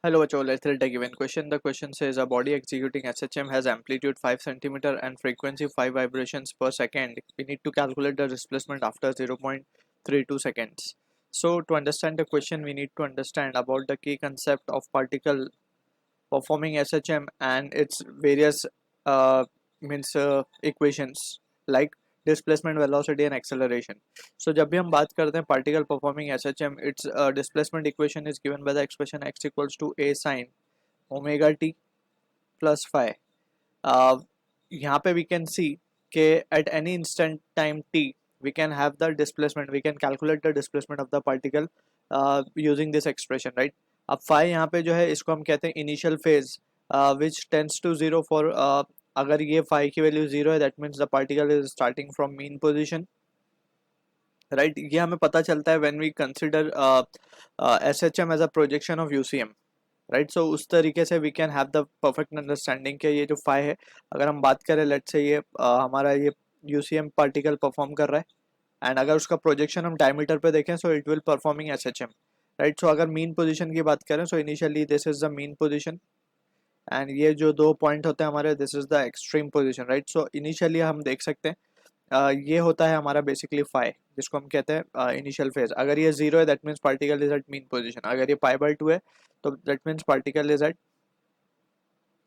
Hello, bachcho, let's read a given question. The question says a body executing S.H.M has amplitude 5 centimeter and frequency 5 vibrations per second. We need to calculate the displacement after 0.32 seconds. So to understand the question, we need to understand about the key concept of particle performing S.H.M and its various equations like displacement, velocity and acceleration. So जब भी हम बात करते हैं particle performing SHM, its displacement equation is given by the expression x equals to a sin omega t plus phi. यहाँ पे we can see कि at any instant time t we can have the displacement, we can calculate the displacement of the particle using this expression, right? अब phi यहाँ पे जो है इसको हम कहते हैं initial phase which tends to zero for अगर ये phi की वैल्यू जीरो है that means the particle is starting from mean position, right? ये हमें पता चलता है when we consider SHM as a projection of UCM, right? So उस तरीके से we can have the perfect understanding कि ये जो फाई है, अगर हम बात करें लेट्स से ये हमारा ये यूसीएम पार्टिकल परफॉर्म कर रहा है एंड अगर उसका प्रोजेक्शन हम डायमीटर पे देखें so it will performing SHM, right? So अगर मीन पोजीशन की बात करें so initially this is the mean position and ये जो दो पॉइंट होते हैं हमारे this is the extreme position, right? So initially हम देख सकते हैं ये होता है हमारा बेसिकली फाई जिसको हम कहते हैं इनिशियल फेज. अगर ये जीरो है that means particle is at mean position. अगर ये पाई बाय 2 है तो that means particle is at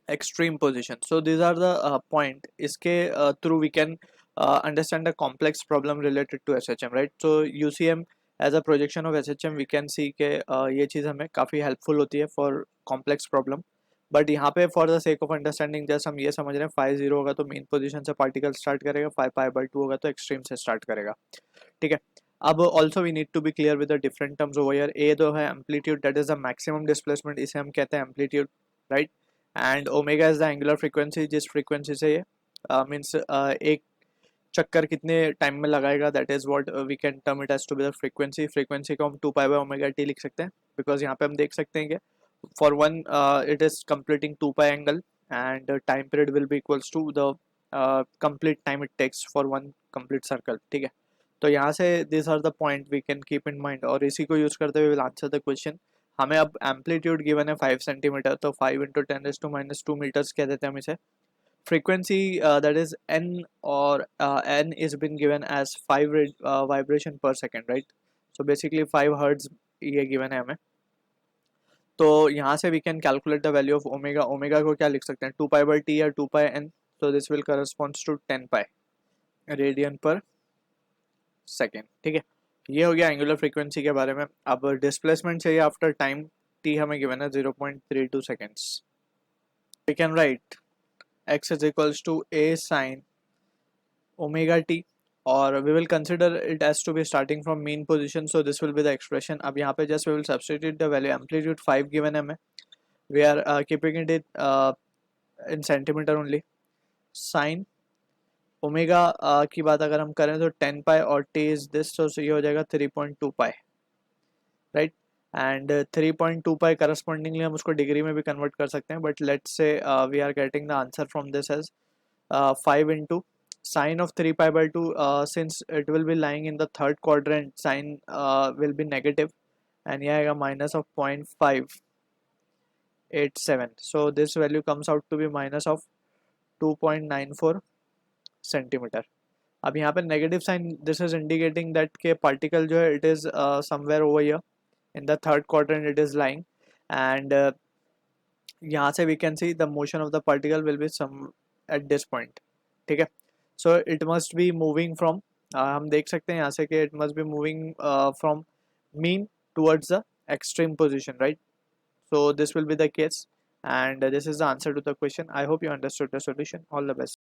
extreme position. So these are the point इसके through we can understand a complex problem related to SHM, right? So UCM as a projection of SHM we can see कि ये चीज़ हमें काफ़ी helpful होती है for complex problem. But यहाँ पे for the sake of understanding just हम ये समझ रहे हैं फाई जीरो होगा तो मेन पोजीशन से पार्टिकल स्टार्ट करेगा, फाई पाई बाय 2 होगा तो एक्सट्रीम से स्टार्ट करेगा, ठीक है? अब also we need to be clear with the different terms over here. Uh जो है amplitude that is the maximum displacement, इसे हम कहते हैं amplitude, right? And omega is the angular frequency, जिस फ्रीक्वेंसी से ये मीन्स एक चक्कर कितने टाइम में लगाएगा that is what we can term it as to be the frequency. Frequency को हम 2 पाई बाय ओमेगा टी लिख सकते हैं बिकॉज यहाँ पे हम देख सकते हैं कि for one it is completing 2 pi angle and time period will be equals to the complete time it takes for one complete circle, ठीक है? तो यहाँ से these are the point we can keep in mind और इसी को use करते हुए we'll answer the question. हमें अब एम्पलीट्यूड गिवन है 5 सेंटीमीटर तो 5 इंटू 10⁻² मीटर्स कह देते हैं हम इसे. frequency that is n or n is been given as 5 vibration per second, right? so basically 5 hertz ये given है हमें. तो यहाँ से we can calculate the value of omega. Omega को क्या लिख सकते हैं 2 पाई बाई टी या 2 पाई एन. तो this will corresponds to 10 pi radian per second, ठीक है? ये हो गया एंगुलर फ्रीक्वेंसी के बारे में. अब डिस्प्लेसमेंट चाहिए आफ्टर टाइम टी, हमें गिवन है 0.32 seconds. We can write x is equals to a sine omega T और we will consider it as to be starting from mean position, so this will be the expression. अब यहाँ पे just we will substitute the value. amplitude 5 given है हमें, we are keeping it in centimeter only. sin omega की बात अगर हम करें तो 10 पाई और t is this, so ये हो जाएगा 3.2 pi, right? And 3.2 pi correspondingly हम उसको डिग्री में भी कन्वर्ट कर सकते हैं, but let's say we are getting the answer from this as 5 into sine of 3 pi by 2, since it will be lying in the third quadrant, sine will be negative and ये आएगा minus of 0.587, so this value comes out to be minus of 2.94 centimeter. अब यहाँ पे negative sign, this is indicating that के particle जो है it is somewhere over here in the third quadrant it is lying and यहाँ से we can see the motion of the particle will be some at this point, ठीक है? so it must be moving from हम देख सकते हैं यहाँ से कि it must be moving from mean towards the extreme position, right? so this will be the case and this is the answer to the question. I hope you understood the solution. All the best.